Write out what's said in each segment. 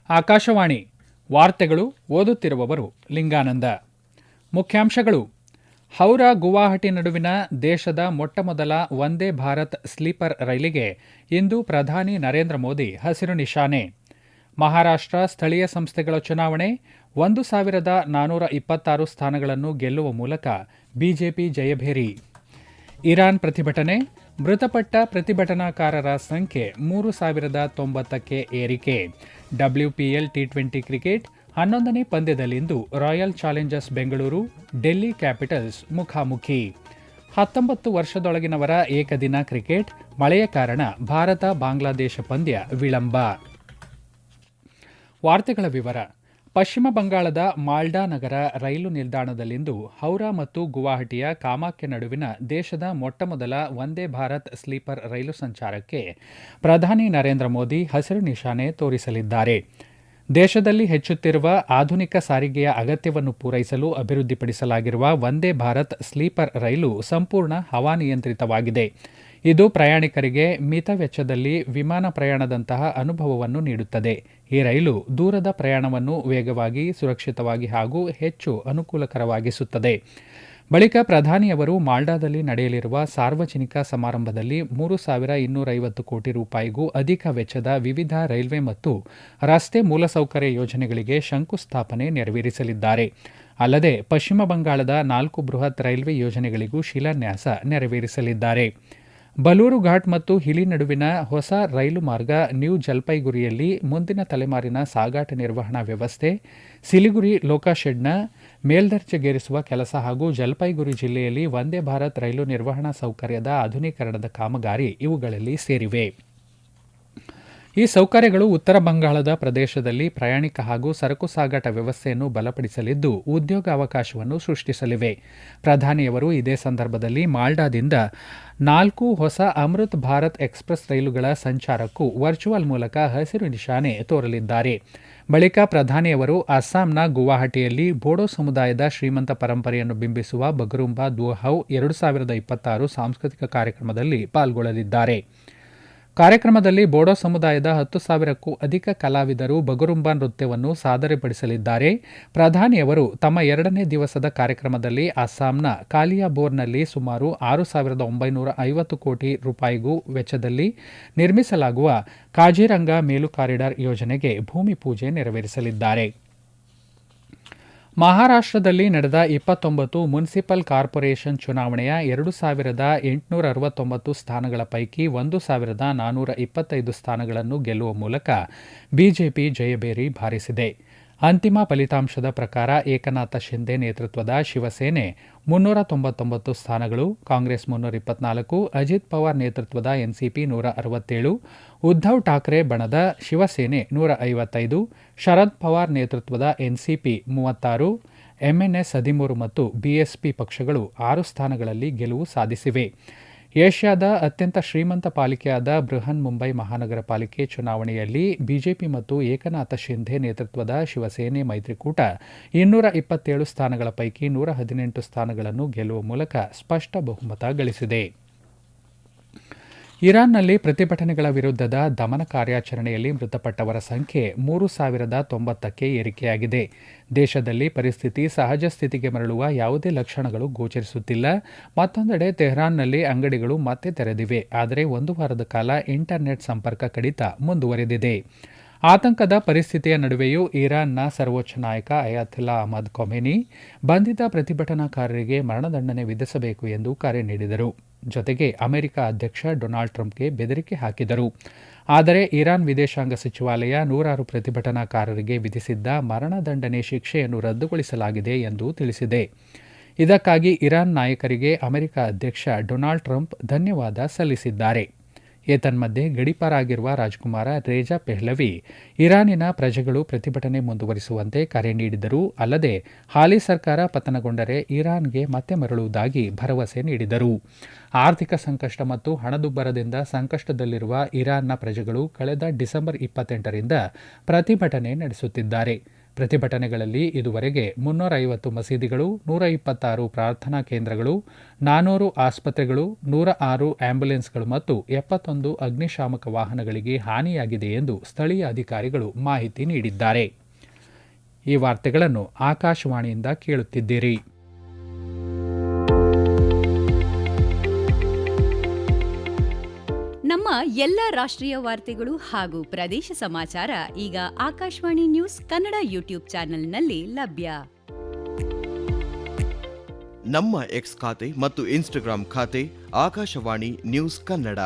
ಆಕಾಶವಾಣಿ ವಾರ್ತೆಗಳು ಓದುತ್ತಿರುವವರು ಲಿಂಗಾನಂದ. ಮುಖ್ಯಾಂಶಗಳು. ಹೌರಾ ಗುವಾಹಟಿ ನಡುವಿನ ದೇಶದ ಮೊಟ್ಟಮೊದಲ ವಂದೇ ಭಾರತ್ ಸ್ಲೀಪರ್ ರೈಲಿಗೆ ಇಂದು ಪ್ರಧಾನಿ ನರೇಂದ್ರ ಮೋದಿ ಹಸಿರು ನಿಶಾನೆ. ಮಹಾರಾಷ್ಟ್ರ ಸ್ಥಳೀಯ ಸಂಸ್ಥೆಗಳ ಚುನಾವಣೆ 1426 ಸ್ಥಾನಗಳನ್ನು ಗೆಲ್ಲುವ ಮೂಲಕ ಬಿಜೆಪಿ ಜಯಭೇರಿ. ಇರಾನ್ ಪ್ರತಿಭಟನೆ, ಮೃತಪಟ್ಟ ಪ್ರತಿಭಟನಾಕಾರರ ಸಂಖ್ಯೆ 3090ಕ್ಕೆ ಏರಿಕೆ. WPL T20 ಕ್ರಿಕೆಟ್ 11ನೇ ಪಂದ್ಯದಲ್ಲಿಂದು Royal Challengers Bengaluru, Delhi Capitals ಮುಖಾಮುಖಿ. 19 ವರ್ಷದೊಳಗಿನವರ ಏಕದಿನ ಕ್ರಿಕೆಟ್ ಮಳೆಯ ಕಾರಣ ಭಾರತ-ಬಾಂಗ್ಲಾದೇಶ ಪಂದ್ಯ ವಿಳಂಬ. ವಾರ್ತೆಗಳ ವಿವರ. ಪಶ್ಚಿಮ ಬಂಗಾಳದ ಮಾಲ್ಡಾ ನಗರ ರೈಲು ನಿಲ್ದಾಣದಲ್ಲಿಂದು ಹೌರಾ ಮತ್ತು ಗುವಾಹಟಿಯ ಕಾಮಾಖ್ಯ ನಡುವಿನ ದೇಶದ ಮೊಟ್ಟಮೊದಲ ವಂದೇ ಭಾರತ್ ಸ್ಲೀಪರ್ ರೈಲು ಸಂಚಾರಕ್ಕೆ ಪ್ರಧಾನಿ ನರೇಂದ್ರ ಮೋದಿ ಹಸಿರು ನಿಶಾನೆ ತೋರಿಸಲಿದ್ದಾರೆ. ದೇಶದಲ್ಲಿ ಹೆಚ್ಚುತ್ತಿರುವ ಆಧುನಿಕ ಸಾರಿಗೆಯ ಅಗತ್ಯವನ್ನು ಪೂರೈಸಲು ಅಭಿವೃದ್ಧಿಪಡಿಸಲಾಗಿರುವ ವಂದೇ ಭಾರತ್ ಸ್ಲೀಪರ್ ರೈಲು ಸಂಪೂರ್ಣ ಹವಾನಿಯಂತ್ರಿತವಾಗಿದೆ. ಇದು ಪ್ರಯಾಣಿಕರಿಗೆ ಮಿತ ವೆಚ್ಚದಲ್ಲಿ ವಿಮಾನ ಪ್ರಯಾಣದಂತಹ ಅನುಭವವನ್ನು ನೀಡುತ್ತದೆ. ಈ ರೈಲು ದೂರದ ಪ್ರಯಾಣವನ್ನು ವೇಗವಾಗಿ, ಸುರಕ್ಷಿತವಾಗಿ ಹಾಗೂ ಹೆಚ್ಚು ಅನುಕೂಲಕರವಾಗಿಸುತ್ತದೆ. ಬಳಿಕ ಪ್ರಧಾನಿಯವರು ಮಾಲ್ಡಾದಲ್ಲಿ ನಡೆಯಲಿರುವ ಸಾರ್ವಜನಿಕ ಸಮಾರಂಭದಲ್ಲಿ 3250 ಕೋಟಿ ರೂಪಾಯಿಗೂ ಅಧಿಕ ವೆಚ್ಚದ ವಿವಿಧ ರೈಲ್ವೆ ಮತ್ತು ರಸ್ತೆ ಮೂಲಸೌಕರ್ಯ ಯೋಜನೆಗಳಿಗೆ ಶಂಕುಸ್ಥಾಪನೆ ನೆರವೇರಿಸಲಿದ್ದಾರೆ. ಅಲ್ಲದೆ ಪಶ್ಚಿಮ ಬಂಗಾಳದ 4 ಬೃಹತ್ ರೈಲ್ವೆ ಯೋಜನೆಗಳಿಗೂ ಶಿಲಾನ್ಯಾಸ ನೆರವೇರಿಸಲಿದ್ದಾರೆ. ಬಲೂರು ಘಾಟ್ ಮತ್ತು ಹಿಲಿ ನಡುವಿನ ಹೊಸ ರೈಲು ಮಾರ್ಗ ನ್ಯೂ ಜಲ್ಪೈಗುರಿಯಲ್ಲಿ ಮುಂದಿನ ತಲೆಮಾರಿನ ಸಾಗಾಟ ನಿರ್ವಹಣಾ ವ್ಯವಸ್ಥೆ, ಸಿಲಿಗುರಿ ಲೋಕಾಶೆಡ್ನ ಮೇಲ್ದರ್ಜೆಗೇರಿಸುವ ಕೆಲಸ ಹಾಗೂ ಜಲ್ಪೈಗುರಿ ಜಿಲ್ಲೆಯಲ್ಲಿ ವಂದೇ ಭಾರತ್ ರೈಲು ನಿರ್ವಹಣಾ ಸೌಕರ್ಯದ ಆಧುನೀಕರಣದ ಕಾಮಗಾರಿ ಇವುಗಳಲ್ಲಿ ಸೇರಿವೆ. ಈ ಸೌಕರ್ಯಗಳು ಉತ್ತರ ಬಂಗಾಳದ ಪ್ರದೇಶದಲ್ಲಿ ಪ್ರಯಾಣಿಕ ಹಾಗೂ ಸರಕು ಸಾಗಾಟ ವ್ಯವಸ್ಥೆಯನ್ನು ಬಲಪಡಿಸಲಿದ್ದು ಉದ್ಯೋಗಾವಕಾಶವನ್ನು ಸೃಷ್ಟಿಸಲಿವೆ. ಪ್ರಧಾನಿಯವರು ಇದೇ ಸಂದರ್ಭದಲ್ಲಿ ಮಾಲ್ಡಾದಿಂದ 4 ಹೊಸ ಅಮೃತ್ ಭಾರತ್ ಎಕ್ಸ್ಪ್ರೆಸ್ ರೈಲುಗಳ ಸಂಚಾರಕ್ಕೂ ವರ್ಚುವಲ್ ಮೂಲಕ ಹಸಿರು ನಿಶಾನೆ ತೋರಲಿದ್ದಾರೆ. ಬಳಿಕ ಪ್ರಧಾನಿಯವರು ಅಸ್ಸಾಂನ ಗುವಾಹಟಿಯಲ್ಲಿ ಬೋಡೋ ಸಮುದಾಯದ ಶ್ರೀಮಂತ ಪರಂಪರೆಯನ್ನು ಬಿಂಬಿಸುವ ಬಗರುಂಬಾ ದ್ಯೋಹೌ 2026 ಸಾಂಸ್ಕೃತಿಕ ಕಾರ್ಯಕ್ರಮದಲ್ಲಿ ಪಾಲ್ಗೊಳ್ಳಲಿದ್ದಾರೆ. ಕಾರ್ಯಕ್ರಮದಲ್ಲಿ ಬೋಡೋ ಸಮುದಾಯದ 10,000ಕ್ಕೂ ಅಧಿಕ ಕಲಾವಿದರು ಬಗರುಂಬಾ ನೃತ್ಯವನ್ನು ಸಾದರಪಡಿಸಲಿದ್ದಾರೆ. ಪ್ರಧಾನಿಯವರು ತಮ್ಮ 2ನೇ ದಿವಸದ ಕಾರ್ಯಕ್ರಮದಲ್ಲಿ ಅಸ್ಸಾಂನ ಕಾಲಿಯಾಬೋರ್ನಲ್ಲಿ ಸುಮಾರು 6,950 ಕೋಟಿ ರೂಪಾಯಿಗೂ ವೆಚ್ಚದಲ್ಲಿ ನಿರ್ಮಿಸಲಾಗುವ ಕಾಜಿರಂಗ ಮೇಲು ಕಾರಿಡಾರ್ ಯೋಜನೆಗೆ ಭೂಮಿ ಪೂಜೆ ನೆರವೇರಿಸಲಿದ್ದಾರೆ. ಮಹಾರಾಷ್ಟ್ರದಲ್ಲಿ ನಡೆದ 29 ಮುನ್ಸಿಪಲ್ ಕಾರ್ಪೊರೇಷನ್ ಚುನಾವಣೆಯ 2869 ಸ್ಥಾನಗಳ ಪೈಕಿ 1425 ಸ್ಥಾನಗಳನ್ನು ಗೆಲ್ಲುವ ಮೂಲಕ ಬಿಜೆಪಿ ಜಯಭೇರಿ ಬಾರಿಸಿದೆ. ಅಂತಿಮ ಫಲಿತಾಂಶದ ಪ್ರಕಾರ ಏಕನಾಥ ಶಿಂದೆ ನೇತೃತ್ವದ ಶಿವಸೇನೆ 399 ಸ್ಥಾನಗಳು, ಕಾಂಗ್ರೆಸ್ 324, ಅಜಿತ್ ಪವಾರ್ ನೇತೃತ್ವದ ಎನ್ಸಿಪಿ 167, ಉದ್ಧವ್ ಠಾಕ್ರೆ ಬಣದ ಶಿವಸೇನೆ 155, ಶರದ್ ಪವಾರ್ ನೇತೃತ್ವದ ಎನ್ಸಿಪಿ 36, ಎಂಎನ್ಎಸ್ 13 ಮತ್ತು ಬಿಎಸ್ಪಿ ಪಕ್ಷಗಳು 6 ಸ್ಥಾನಗಳಲ್ಲಿ ಗೆಲುವು ಸಾಧಿಸಿವೆ. ಏಷ್ಯಾದ ಅತ್ಯಂತ ಶ್ರೀಮಂತ ಪಾಲಿಕೆಯಾದ ಬೃಹನ್ ಮುಂಬೈ ಮಹಾನಗರ ಪಾಲಿಕೆ ಚುನಾವಣೆಯಲ್ಲಿ ಬಿಜೆಪಿ ಮತ್ತು ಏಕನಾಥ ಶಿಂಧೆ ನೇತೃತ್ವದ ಶಿವಸೇನೆ ಮೈತ್ರಿಕೂಟ 227 ಸ್ಥಾನಗಳ ಪೈಕಿ 118 ಸ್ಥಾನಗಳನ್ನು ಗೆಲ್ಲುವ ಮೂಲಕ ಸ್ಪಷ್ಟ ಬಹುಮತ ಗಳಿಸಿದೆ. ಇರಾನ್ನಲ್ಲಿ ಪ್ರತಿಭಟನೆಗಳ ವಿರುದ್ಧದ ದಮನ ಕಾರ್ಯಾಚರಣೆಯಲ್ಲಿ ಮೃತಪಟ್ಟವರ ಸಂಖ್ಯೆ 3090ಕ್ಕೆ ಏರಿಕೆಯಾಗಿದೆ. ದೇಶದಲ್ಲಿ ಪರಿಸ್ಥಿತಿ ಸಹಜ ಸ್ಥಿತಿಗೆ ಮರಳುವ ಯಾವುದೇ ಲಕ್ಷಣಗಳು ಗೋಚರಿಸುತ್ತಿಲ್ಲ. ಮತ್ತೊಂದೆಡೆ ತೆಹರಾನ್ನಲ್ಲಿ ಅಂಗಡಿಗಳು ಮತ್ತೆ ತೆರೆದಿವೆ. ಆದರೆ 1 ವಾರದ ಕಾಲ ಇಂಟರ್ನೆಟ್ ಸಂಪರ್ಕ ಕಡಿತ ಮುಂದುವರೆದಿದೆ. ಆತಂಕದ ಪರಿಸ್ಥಿತಿಯ ನಡುವೆಯೂ ಇರಾನ್ನ ಸರ್ವೋಚ್ಚ ನಾಯಕ ಅಯಾತುಲ್ಲಾ ಅಹಮದ್ ಖೊಮೇನಿ ಬಂಧಿತ ಪ್ರತಿಭಟನಾಕಾರರಿಗೆ ಮರಣದಂಡನೆ ವಿಧಿಸಬೇಕು ಎಂದು ಕರೆ ನೀಡಿದರು. ಜೊತೆಗೆ ಅಮೆರಿಕ ಅಧ್ಯಕ್ಷ ಡೊನಾಲ್ಡ್ ಟ್ರಂಪ್ಗೆ ಬೆದರಿಕೆ ಹಾಕಿದರು. ಆದರೆ ಇರಾನ್ ವಿದೇಶಾಂಗ ಸಚಿವಾಲಯ 100 ಪ್ರತಿಭಟನಾಕಾರರಿಗೆ ವಿಧಿಸಿದ್ದ ಮರಣದಂಡನೆ ಶಿಕ್ಷೆಯನ್ನು ರದ್ದುಗೊಳಿಸಲಾಗಿದೆ ಎಂದು ತಿಳಿಸಿದೆ. ಇದಕ್ಕಾಗಿ ಇರಾನ್ ನಾಯಕರಿಗೆ ಅಮೆರಿಕ ಅಧ್ಯಕ್ಷ ಡೊನಾಲ್ಡ್ ಟ್ರಂಪ್ ಧನ್ಯವಾದ ಸಲ್ಲಿಸಿದ್ದಾರೆ. ಏತನ್ಮಧ್ಯೆ ಗಡೀಪಾರಾಗಿರುವ ರಾಜಕುಮಾರ ರೇಜಾ ಪೆಹ್ಲವಿ ಇರಾನಿನ ಪ್ರಜೆಗಳು ಪ್ರತಿಭಟನೆ ಮುಂದುವರಿಸುವಂತೆ ಕರೆ ನೀಡಿದರು. ಅಲ್ಲದೆ ಹಾಲಿ ಸರ್ಕಾರ ಪತನಗೊಂಡರೆ ಇರಾನ್ಗೆ ಮತ್ತೆ ಮರಳುವುದಾಗಿ ಭರವಸೆ ನೀಡಿದರು. ಆರ್ಥಿಕ ಸಂಕಷ್ಟ ಮತ್ತು ಹಣದುಬ್ಬರದಿಂದ ಸಂಕಷ್ಟದಲ್ಲಿರುವ ಇರಾನ್ನ ಪ್ರಜೆಗಳು ಕಳೆದ ಡಿಸೆಂಬರ್ 28ರಿಂದ ಪ್ರತಿಭಟನೆ ನಡೆಸುತ್ತಿದ್ದಾರೆ. ಪ್ರತಿಭಟನೆಗಳಲ್ಲಿ ಇದುವರೆಗೆ 350 ಮಸೀದಿಗಳು, 126 ಪ್ರಾರ್ಥನಾ ಕೇಂದ್ರಗಳು, 400 ಆಸ್ಪತ್ರೆಗಳು, 106 ಆಂಬ್ಯುಲೆನ್ಸ್ಗಳು ಮತ್ತು 71 ಅಗ್ನಿಶಾಮಕ ವಾಹನಗಳಿಗೆ ಹಾನಿಯಾಗಿದೆ ಎಂದು ಸ್ಥಳೀಯ ಅಧಿಕಾರಿಗಳು ಮಾಹಿತಿ ನೀಡಿದ್ದಾರೆ. ಈ ವಾರ್ತೆಗಳನ್ನು ಆಕಾಶವಾಣಿಯಿಂದ ಕೇಳುತ್ತಿದ್ದೀರಿ. ನಮ್ಮ ಎಲ್ಲ ರಾಷ್ಟ್ರೀಯ ವಾರ್ತೆಗಳು ಹಾಗೂ ಪ್ರದೇಶ ಸಮಾಚಾರ ಈಗ ಆಕಾಶವಾಣಿ ನ್ಯೂಸ್ ಕನ್ನಡ ಯೂಟ್ಯೂಬ್ ಚಾನೆಲ್ನಲ್ಲಿ ಲಭ್ಯ. ನಮ್ಮ ಎಕ್ಸ್ ಖಾತೆ ಮತ್ತು ಇನ್ಸ್ಟಾಗ್ರಾಂ ಖಾತೆ ಆಕಾಶವಾಣಿ ನ್ಯೂಸ್ ಕನ್ನಡ.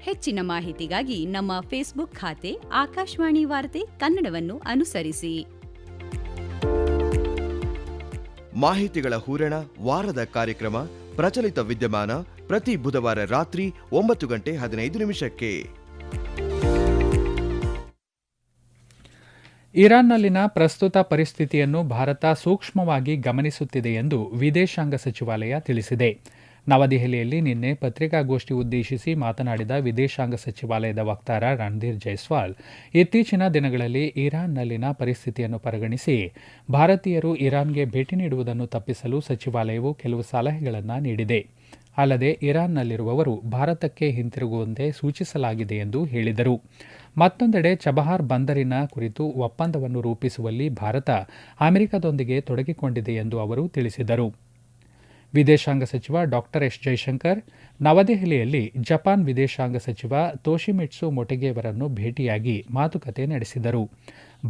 ಹೆಚ್ಚಿನ ಮಾಹಿತಿಗಾಗಿ ನಮ್ಮ ಫೇಸ್ಬುಕ್ ಖಾತೆ ಆಕಾಶವಾಣಿ ವಾರ್ತೆ ಕನ್ನಡವನ್ನು ಅನುಸರಿಸಿ. ಮಾಹಿತಿಗಳ ಹೂರಣ, ವಾರದ ಕಾರ್ಯಕ್ರಮ, ಪ್ರಚಲಿತ ವಿದ್ಯಮಾನ ಪ್ರತಿ ಬುಧವಾರ ರಾತ್ರಿ 9:15 ಇರಾನ್ನಲ್ಲಿನ ಪ್ರಸ್ತುತ ಪರಿಸ್ಥಿತಿಯನ್ನು ಭಾರತ ಸೂಕ್ಷ್ಮವಾಗಿ ಗಮನಿಸುತ್ತಿದೆ ಎಂದು ವಿದೇಶಾಂಗ ಸಚಿವಾಲಯ ತಿಳಿಸಿದೆ. ನವದೆಹಲಿಯಲ್ಲಿ ನಿನ್ನೆ ಪತ್ರಿಕಾಗೋಷ್ಠಿ ಉದ್ದೇಶಿಸಿ ಮಾತನಾಡಿದ ವಿದೇಶಾಂಗ ಸಚಿವಾಲಯದ ವಕ್ತಾರ ರಣಧೀರ್ ಜೈಸ್ವಾಲ್, ಇತ್ತೀಚಿನ ದಿನಗಳಲ್ಲಿ ಇರಾನ್ನಲ್ಲಿನ ಪರಿಸ್ಥಿತಿಯನ್ನು ಪರಿಗಣಿಸಿ ಭಾರತೀಯರು ಇರಾನ್ಗೆ ಭೇಟಿ ನೀಡುವುದನ್ನು ತಪ್ಪಿಸಲು ಸಚಿವಾಲಯವು ಕೆಲವು ಸಲಹೆಗಳನ್ನು ನೀಡಿದೆ. ಅಲ್ಲದೆ ಇರಾನ್ನಲ್ಲಿರುವವರು ಭಾರತಕ್ಕೆ ಹಿಂತಿರುಗುವಂತೆ ಸೂಚಿಸಲಾಗಿದೆ ಎಂದು ಹೇಳಿದರು. ಮತ್ತೊಂದೆಡೆ ಚಬಹಾರ್ ಬಂದರಿನ ಕುರಿತು ಒಪ್ಪಂದವನ್ನು ರೂಪಿಸುವಲ್ಲಿ ಭಾರತ ಅಮೆರಿಕದೊಂದಿಗೆ ತೊಡಗಿಕೊಂಡಿದೆ ಎಂದು ಅವರು ತಿಳಿಸಿದರು. ವಿದೇಶಾಂಗ ಸಚಿವ ಡಾ ಎಸ್ ಜೈಶಂಕರ್ ನವದೆಹಲಿಯಲ್ಲಿ ಜಪಾನ್ ವಿದೇಶಾಂಗ ಸಚಿವ ತೋಶಿಮಿಟ್ಸು ಮೊಟೆಗಿಯವರನ್ನು ಭೇಟಿಯಾಗಿ ಮಾತುಕತೆ ನಡೆಸಿದರು.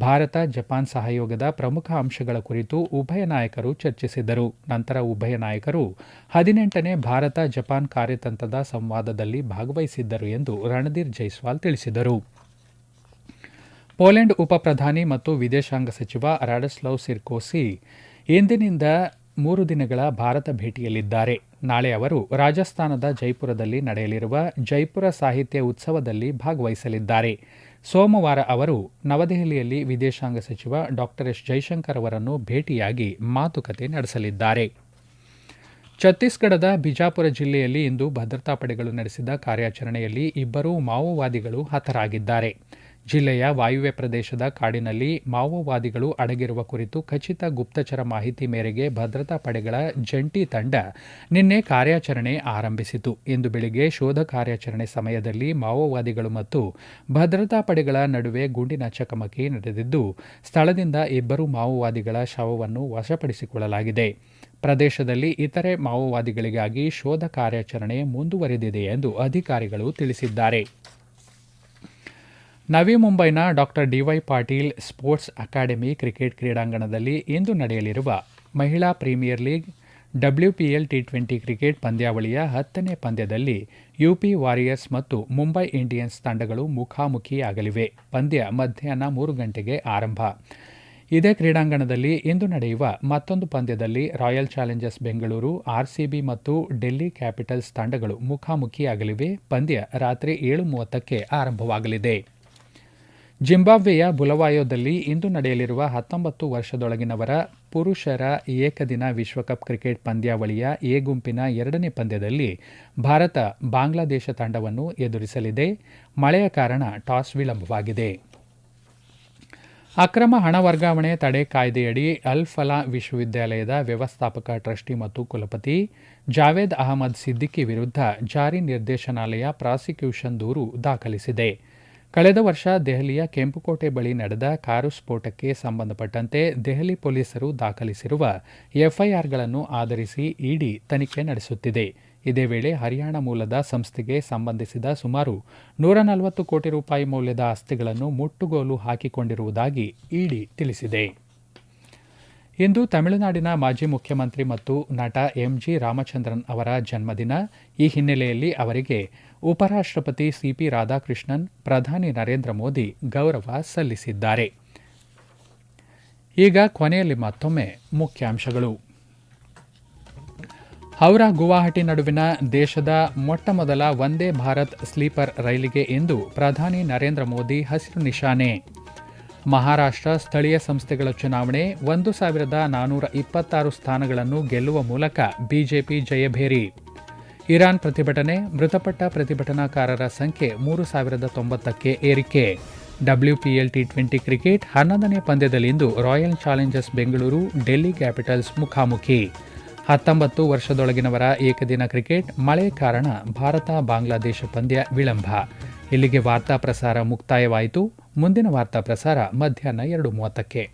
ಭಾರತ ಜಪಾನ್ ಸಹಯೋಗದ ಪ್ರಮುಖ ಅಂಶಗಳ ಕುರಿತು ಉಭಯ ನಾಯಕರು ಚರ್ಚಿಸಿದರು. ನಂತರ ಉಭಯ ನಾಯಕರು 18ನೇ ಭಾರತ ಜಪಾನ್ ಕಾರ್ಯತಂತ್ರದ ಸಂವಾದದಲ್ಲಿ ಭಾಗವಹಿಸಿದ್ದರು ಎಂದು ರಣಧೀರ್ ಜೈಸ್ವಾಲ್ ತಿಳಿಸಿದರು. ಪೋಲೆಂಡ್ ಉಪ ಪ್ರಧಾನಿ ಮತ್ತು ವಿದೇಶಾಂಗ ಸಚಿವ ರಾಡಸ್ಲವ್ ಸಿರ್ಕೋಸಿ ಇಂದಿನಿಂದ 3 ದಿನಗಳ ಭಾರತ ಭೇಟಿಯಲ್ಲಿದ್ದಾರೆ. ನಾಳೆ ಅವರು ರಾಜಸ್ಥಾನದ ಜೈಪುರದಲ್ಲಿ ನಡೆಯಲಿರುವ ಜೈಪುರ ಸಾಹಿತ್ಯ ಉತ್ಸವದಲ್ಲಿ ಭಾಗವಹಿಸಲಿದ್ದಾರೆ. ಸೋಮವಾರ ಅವರು ನವದೆಹಲಿಯಲ್ಲಿ ವಿದೇಶಾಂಗ ಸಚಿವ ಡಾ ಎಸ್ ಜೈಶಂಕರ್ ಅವರನ್ನು ಭೇಟಿಯಾಗಿ ಮಾತುಕತೆ ನಡೆಸಲಿದ್ದಾರೆ. ಛತ್ತೀಸ್ಗಢದ ಬಿಜಾಪುರ ಜಿಲ್ಲೆಯಲ್ಲಿ ಇಂದು ಭದ್ರತಾ ಪಡೆಗಳು ನಡೆಸಿದ ಕಾರ್ಯಾಚರಣೆಯಲ್ಲಿ 2 ಮಾವೋವಾದಿಗಳು ಹತರಾಗಿದ್ದಾರೆ. ಜಿಲ್ಲೆಯ ವಾಯುವ್ಯ ಪ್ರದೇಶದ ಕಾಡಿನಲ್ಲಿ ಮಾವೋವಾದಿಗಳು ಅಡಗಿರುವ ಕುರಿತು ಖಚಿತ ಗುಪ್ತಚರ ಮಾಹಿತಿ ಮೇರೆಗೆ ಭದ್ರತಾ ಪಡೆಗಳ ಜಂಟಿ ತಂಡ ನಿನ್ನೆ ಕಾರ್ಯಾಚರಣೆ ಆರಂಭಿಸಿತು. ಇಂದು ಬೆಳಿಗ್ಗೆ ಶೋಧ ಕಾರ್ಯಾಚರಣೆ ಸಮಯದಲ್ಲಿ ಮಾವೋವಾದಿಗಳು ಮತ್ತು ಭದ್ರತಾ ಪಡೆಗಳ ನಡುವೆ ಗುಂಡಿನ ಚಕಮಕಿ ನಡೆದಿದ್ದು, ಸ್ಥಳದಿಂದ 2 ಮಾವೋವಾದಿಗಳ ಶವವನ್ನು ವಶಪಡಿಸಿಕೊಳ್ಳಲಾಗಿದೆ. ಪ್ರದೇಶದಲ್ಲಿ ಇತರೆ ಮಾವೋವಾದಿಗಳಿಗಾಗಿ ಶೋಧ ಕಾರ್ಯಾಚರಣೆ ಮುಂದುವರೆದಿದೆ ಎಂದು ಅಧಿಕಾರಿಗಳು ತಿಳಿಸಿದ್ದಾರೆ. ನವಿ ಮುಂಬೈನ ಡಾ DY Patil sports academy cricket ಕ್ರೀಡಾಂಗಣದಲ್ಲಿ ಇಂದು ನಡೆಯಲಿರುವ ಮಹಿಳಾ premier league WPL T20 cricket ಪಂದ್ಯಾವಳಿಯ 10ನೇ ಪಂದ್ಯದಲ್ಲಿ ಯುಪಿ ವಾರಿಯರ್ಸ್ ಮತ್ತು ಮುಂಬೈ ಇಂಡಿಯನ್ಸ್ ತಂಡಗಳು ಮುಖಾಮುಖಿಯಾಗಲಿವೆ. ಪಂದ್ಯ ಮಧ್ಯಾಹ್ನ 3 ಗಂಟೆಗೆ ಆರಂಭ. ಇದೇ ಕ್ರೀಡಾಂಗಣದಲ್ಲಿ ಇಂದು ನಡೆಯುವ ಮತ್ತೊಂದು ಪಂದ್ಯದಲ್ಲಿ ರಾಯಲ್ ಚಾಲೆಂಜರ್ಸ್ ಬೆಂಗಳೂರು, RCB ಮತ್ತು ಡೆಲ್ಲಿ ಕ್ಯಾಪಿಟಲ್ಸ್ ತಂಡಗಳು ಮುಖಾಮುಖಿಯಾಗಲಿವೆ. ಪಂದ್ಯ ರಾತ್ರಿ 7:30ಕ್ಕೆ ಆರಂಭವಾಗಲಿದೆ. ಜಿಂಬಾಬ್ವೆಯ ಬುಲವಾಯೋದಲ್ಲಿ ಇಂದು ನಡೆಯಲಿರುವ 19 ವರ್ಷದೊಳಗಿನವರ ಪುರುಷರ ಏಕದಿನ ವಿಶ್ವಕಪ್ ಕ್ರಿಕೆಟ್ ಪಂದ್ಯಾವಳಿಯ ಎ ಗುಂಪಿನ 2ನೇ ಪಂದ್ಯದಲ್ಲಿ ಭಾರತ ಬಾಂಗ್ಲಾದೇಶ ತಂಡವನ್ನು ಎದುರಿಸಲಿದೆ. ಮಳೆಯ ಕಾರಣ ಟಾಸ್ ವಿಳಂಬವಾಗಿದೆ. ಅಕ್ರಮ ಹಣ ವರ್ಗಾವಣೆ ತಡೆ ಕಾಯ್ದೆಯಡಿ ಅಲ್ ಫಲಾ ವಿಶ್ವವಿದ್ಯಾಲಯದ ವ್ಯವಸ್ಥಾಪಕ ಟ್ರಸ್ಟಿ ಮತ್ತು ಕುಲಪತಿ ಜಾವೇದ್ ಅಹಮದ್ ಸಿದ್ದಿಕಿ ವಿರುದ್ಧ ಜಾರಿ ನಿರ್ದೇಶನಾಲಯ ಪ್ರಾಸಿಕ್ಯೂಷನ್ ದೂರು ದಾಖಲಿಸಿದೆ. ಕಳೆದ ವರ್ಷ ದೆಹಲಿಯ ಕೆಂಪುಕೋಟೆ ಬಳಿ ನಡೆದ ಕಾರು ಸ್ಫೋಟಕ್ಕೆ ಸಂಬಂಧಪಟ್ಟಂತೆ ದೆಹಲಿ ಪೊಲೀಸರು ದಾಖಲಿಸಿರುವ ಎಫ್ಐಆರ್ಗಳನ್ನು ಆಧರಿಸಿ ಇಡಿ ತನಿಖೆ ನಡೆಸುತ್ತಿದೆ. ಇದೇ ವೇಳೆ ಹರಿಯಾಣ ಮೂಲದ ಸಂಸ್ಥೆಗೆ ಸಂಬಂಧಿಸಿದ ಸುಮಾರು 140 ಕೋಟಿ ರೂಪಾಯಿ ಮೌಲ್ಯದ ಆಸ್ತಿಗಳನ್ನು ಮುಟ್ಟುಗೋಲು ಹಾಕಿಕೊಂಡಿರುವುದಾಗಿ ಇಡಿ ತಿಳಿಸಿದೆ. ಇಂದು ತಮಿಳುನಾಡಿನ ಮಾಜಿ ಮುಖ್ಯಮಂತ್ರಿ ಮತ್ತು ನಟ ಎಂಜಿ ರಾಮಚಂದ್ರನ್ ಅವರ ಜನ್ಮದಿನ. ಈ ಹಿನ್ನೆಲೆಯಲ್ಲಿ ಅವರಿಗೆ ಉಪರಾಷ್ಟ್ರಪತಿ ಸಿಪಿ ರಾಧಾಕೃಷ್ಣನ್, ಪ್ರಧಾನಿ ನರೇಂದ್ರ ಮೋದಿ ಗೌರವ ಸಲ್ಲಿಸಿದ್ದಾರೆ. ಈಗ ಕೊನೆಯಲ್ಲಿ ಮತ್ತೊಮ್ಮೆ ಮುಖ್ಯಾಂಶಗಳು. ಹೌರಾ ಗುವಾಹಟಿ ನಡುವಿನ ದೇಶದ ಮೊಟ್ಟಮೊದಲ ವಂದೇ ಭಾರತ್ ಸ್ಲೀಪರ್ ರೈಲಿಗೆ ಇಂದು ಪ್ರಧಾನಿ ನರೇಂದ್ರ ಮೋದಿ ಹಸಿರು ನಿಶಾನೆ. ಮಹಾರಾಷ್ಟ್ರ ಸ್ಥಳೀಯ ಸಂಸ್ಥೆಗಳ ಚುನಾವಣೆ 1426 ಸ್ಥಾನಗಳನ್ನು ಗೆಲ್ಲುವ ಮೂಲಕ ಬಿಜೆಪಿ ಜಯಭೇರಿ. ಇರಾನ್ ಪ್ರತಿಭಟನೆ, ಮೃತಪಟ್ಟ ಪ್ರತಿಭಟನಾಕಾರರ ಸಂಖ್ಯೆ 3090ಕ್ಕೆ ಏರಿಕೆ. WPL T20 ಕ್ರಿಕೆಟ್ 11ನೇ ಪಂದ್ಯದಲ್ಲಿಂದು Royal Challengers Bengaluru Delhi Capitals ಮುಖಾಮುಖಿ. 19 ವರ್ಷದೊಳಗಿನವರ ಏಕದಿನ ಕ್ರಿಕೆಟ್ ಮಳೆ ಕಾರಣ ಭಾರತ-ಬಾಂಗ್ಲಾದೇಶ ಪಂದ್ಯ ವಿಳಂಬ. ಇಲ್ಲಿಗೆ ವಾರ್ತಾ ಪ್ರಸಾರ ಮುಕ್ತಾಯವಾಯಿತು. ಮುಂದಿನ ವಾರ್ತಾ ಪ್ರಸಾರ ಮಧ್ಯಾಹ್ನ 2:30ಕ್ಕೆ.